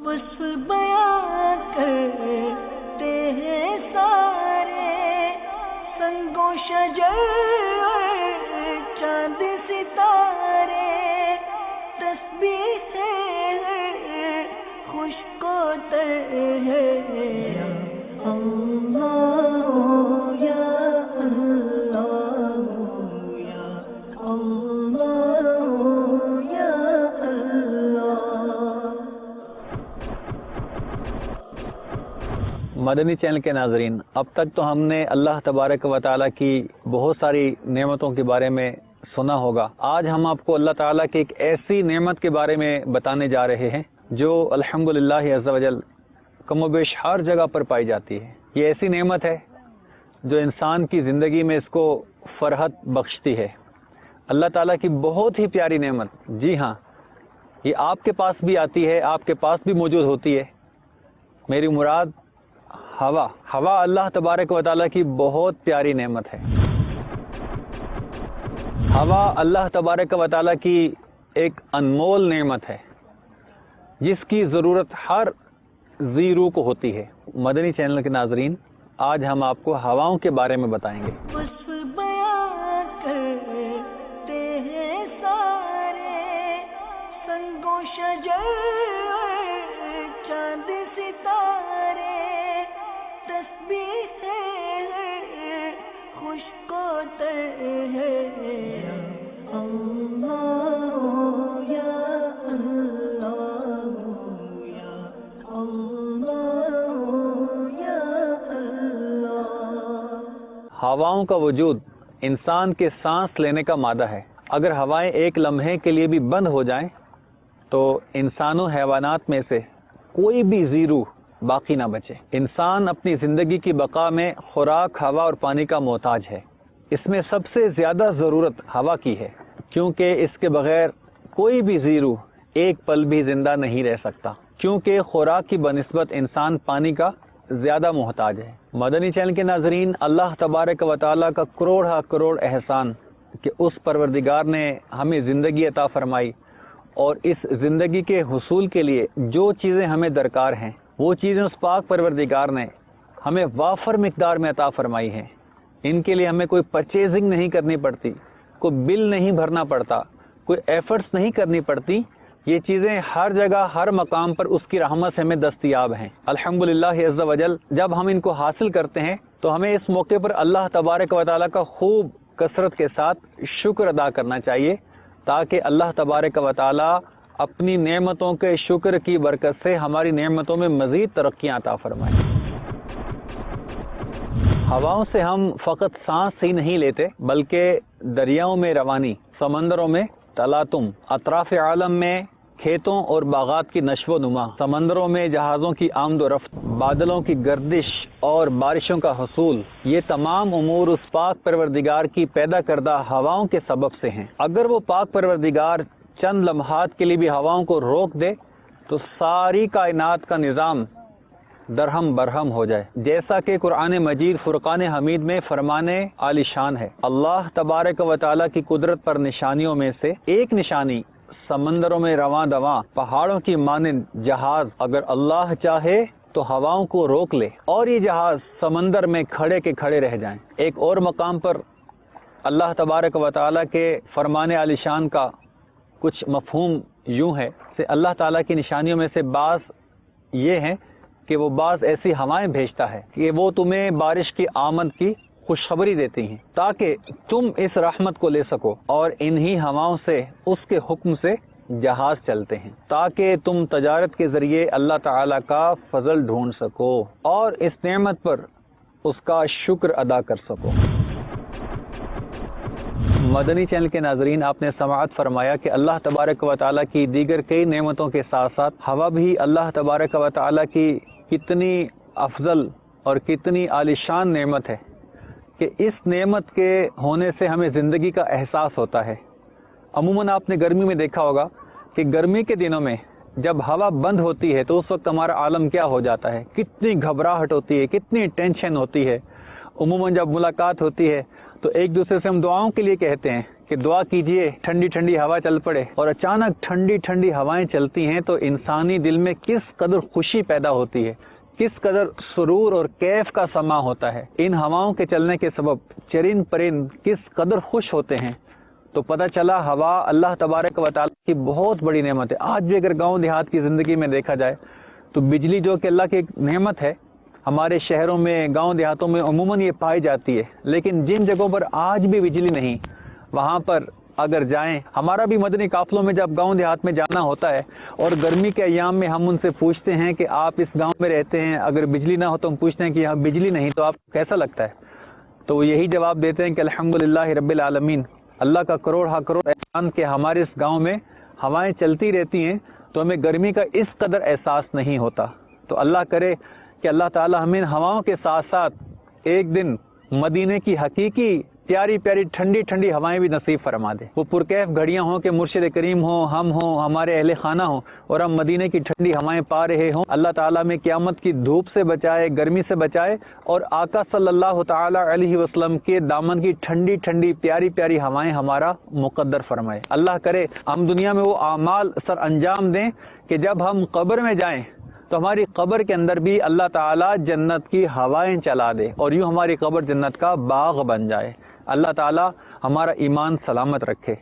بس بیاں کرتے ہیں سارے سنگوں شجر چاند ستارے تسبیح سے خشک و تر ہے اللہ یا اللہ یا اللہ یا اللہ۔ مدنی چینل کے ناظرین، اب تک تو ہم نے اللہ تبارک و تعالیٰ کی بہت ساری نعمتوں کے بارے میں سنا ہوگا۔ آج ہم آپ کو اللہ تعالیٰ کی ایک ایسی نعمت کے بارے میں بتانے جا رہے ہیں جو الحمدللہ عز و جل کم و بیش ہر جگہ پر پائی جاتی ہے۔ یہ ایسی نعمت ہے جو انسان کی زندگی میں اس کو فرحت بخشتی ہے۔ اللہ تعالیٰ کی بہت ہی پیاری نعمت، جی ہاں، یہ آپ کے پاس بھی آتی ہے، آپ کے پاس بھی موجود ہوتی ہے۔ میری مراد ہوا اللہ تبارک و تعالیٰ کی بہت پیاری نعمت ہے۔ ہوا اللہ تبارک و تعالیٰ کی ایک انمول نعمت ہے جس کی ضرورت ہر ذی روح کو ہوتی ہے۔ مدنی چینل کے ناظرین، آج ہم آپ کو ہواؤں کے بارے میں بتائیں گے۔ بس بیاں کرتے ہیں سارے سنگوں شجر چاند ستارے تسبیح سے خشک و تر ہے اللہ یا اللہ یا اللہ یا اللہ۔ ہواؤں کا وجود انسان کے سانس لینے کا مادہ ہے۔ اگر ہوائیں ایک لمحے کے لیے بھی بند ہو جائیں تو انسانوں حیوانات میں سے کوئی بھی ذی روح باقی نہ بچے۔ انسان اپنی زندگی کی بقا میں خوراک، ہوا اور پانی کا محتاج ہے۔ اس میں سب سے زیادہ ضرورت ہوا کی ہے، کیونکہ اس کے بغیر کوئی بھی ذی روح ایک پل بھی زندہ نہیں رہ سکتا، کیونکہ خوراک کی بنسبت انسان پانی کا زیادہ محتاج ہے۔ مدنی چینل کے ناظرین، اللہ تبارک و تعالیٰ کا کروڑ احسان کہ اس پروردگار نے ہمیں زندگی عطا فرمائی، اور اس زندگی کے حصول کے لیے جو چیزیں ہمیں درکار ہیں وہ چیزیں اس پاک پروردگار نے ہمیں وافر مقدار میں عطا فرمائی ہیں۔ ان کے لیے ہمیں کوئی پرچیزنگ نہیں کرنی پڑتی، کوئی بل نہیں بھرنا پڑتا، کوئی ایفرٹس نہیں کرنی پڑتی۔ یہ چیزیں ہر جگہ ہر مقام پر اس کی رحمت سے ہمیں دستیاب ہیں۔ الحمدللہ عز و جل جب ہم ان کو حاصل کرتے ہیں تو ہمیں اس موقع پر اللہ تبارک و تعالیٰ کا خوب کثرت کے ساتھ شکر ادا کرنا چاہیے، تاکہ اللہ تبارک و تعالیٰ اپنی نعمتوں کے شکر کی برکت سے ہماری نعمتوں میں مزید ترقیاں عطا فرمائیں۔ ہواؤں سے ہم فقط سانس ہی نہیں لیتے، بلکہ دریاؤں میں روانی، سمندروں میں تلاطم، اطراف عالم میں کھیتوں اور باغات کی نشو و نما، سمندروں میں جہازوں کی آمد و رفت، بادلوں کی گردش اور بارشوں کا حصول، یہ تمام امور اس پاک پروردگار کی پیدا کردہ ہواؤں کے سبب سے ہیں۔ اگر وہ پاک پروردگار چند لمحات کے لیے بھی ہواؤں کو روک دے تو ساری کائنات کا نظام درہم برہم ہو جائے، جیسا کہ قرآن مجید فرقان حمید میں فرمانے عالی شان ہے۔ اللہ تبارک و تعالیٰ کی قدرت پر نشانیوں میں سے ایک نشانی سمندروں میں رواں دواں پہاڑوں کی مانند جہاز اگر اللہ چاہے تو ہواؤں کو روک لے اور یہ جہاز سمندر میں کھڑے کے کھڑے رہ جائیں۔ ایک اور مقام پر اللہ تبارک و تعالیٰ کے فرمان عالی شان کا کچھ مفہوم یوں ہے کہ اللہ تعالیٰ کی نشانیوں میں سے بعض یہ ہیں کہ وہ بعض ایسی ہوائیں بھیجتا ہے کہ وہ تمہیں بارش کی آمد کی خوشخبری دیتی ہیں تاکہ تم اس رحمت کو لے سکو، اور انہی ہواؤں سے اس کے حکم سے جہاز چلتے ہیں تاکہ تم تجارت کے ذریعے اللہ تعالیٰ کا فضل ڈھونڈ سکو اور اس نعمت پر اس کا شکر ادا کر سکو۔ مدنی چینل کے ناظرین، آپ نے سماعت فرمایا کہ اللہ تبارک و تعالیٰ کی دیگر کئی نعمتوں کے ساتھ ساتھ ہوا بھی اللہ تبارک و تعالیٰ کی کتنی افضل اور کتنی عالی شان نعمت ہے کہ اس نعمت کے ہونے سے ہمیں زندگی کا احساس ہوتا ہے۔ عموماً آپ نے گرمی میں دیکھا ہوگا کہ گرمی کے دنوں میں جب ہوا بند ہوتی ہے تو اس وقت ہمارا عالم کیا ہو جاتا ہے، کتنی گھبراہٹ ہوتی ہے، کتنی ٹینشن ہوتی ہے۔ عموماً جب ملاقات ہوتی ہے تو ایک دوسرے سے ہم دعاؤں کے لیے کہتے ہیں کہ دعا کیجئے ٹھنڈی ٹھنڈی ہوا چل پڑے، اور اچانک ٹھنڈی ٹھنڈی ہوائیں چلتی ہیں تو انسانی دل میں کس قدر خوشی پیدا ہوتی ہے، کس قدر سرور اور کیف کا سما ہوتا ہے۔ ان ہواؤں کے چلنے کے سبب چرند پرند کس قدر خوش ہوتے ہیں۔ تو پتہ چلا ہوا اللہ تبارک و تعالیٰ کی بہت بڑی نعمت ہے۔ آج بھی اگر گاؤں دیہات کی زندگی میں دیکھا جائے تو بجلی جو کہ اللہ کی ایک نعمت ہے، ہمارے شہروں میں گاؤں دیہاتوں میں عموماً یہ پائی جاتی ہے، لیکن جن جگہوں پر آج بھی بجلی نہیں، وہاں پر اگر جائیں، ہمارا بھی مدنی قافلوں میں جب گاؤں دیہات میں جانا ہوتا ہے اور گرمی کے ایام میں ہم ان سے پوچھتے ہیں کہ آپ اس گاؤں میں رہتے ہیں، اگر بجلی نہ ہو تو ہم پوچھتے ہیں کہ یہاں بجلی نہیں تو آپ کو کیسا لگتا ہے؟ تو وہ یہی جواب دیتے ہیں کہ الحمدللہ رب العالمین، اللہ کا کروڑ ہا کروڑ احسان کہ ہمارے اس گاؤں میں ہوائیں چلتی رہتی ہیں تو ہمیں گرمی کا اس قدر احساس نہیں ہوتا۔ تو اللہ کرے کہ اللہ تعالی ہمیں ان ہواؤں کے ساتھ ساتھ ایک دن مدینے کی حقیقی پیاری پیاری ٹھنڈی ٹھنڈی ہوائیں بھی نصیب فرما دے۔ وہ پرکیف گھڑیاں ہوں کہ مرشد کریم ہوں، ہم ہوں، ہمارے اہل خانہ ہوں، اور ہم مدینے کی ٹھنڈی ہوائیں پا رہے ہوں۔ اللہ تعالیٰ میں قیامت کی دھوپ سے بچائے، گرمی سے بچائے، اور آقا صلی اللہ تعالی علیہ وسلم کے دامن کی ٹھنڈی ٹھنڈی پیاری پیاری ہوائیں ہمارا مقدر فرمائے۔ اللہ کرے ہم دنیا میں وہ اعمال سر انجام دیں کہ جب ہم قبر میں جائیں تو ہماری قبر کے اندر بھی اللہ تعالیٰ جنت کی ہوائیں چلا دے، اور یوں ہماری قبر جنت کا باغ بن جائے۔ اللہ تعالیٰ ہمارا ایمان سلامت رکھے۔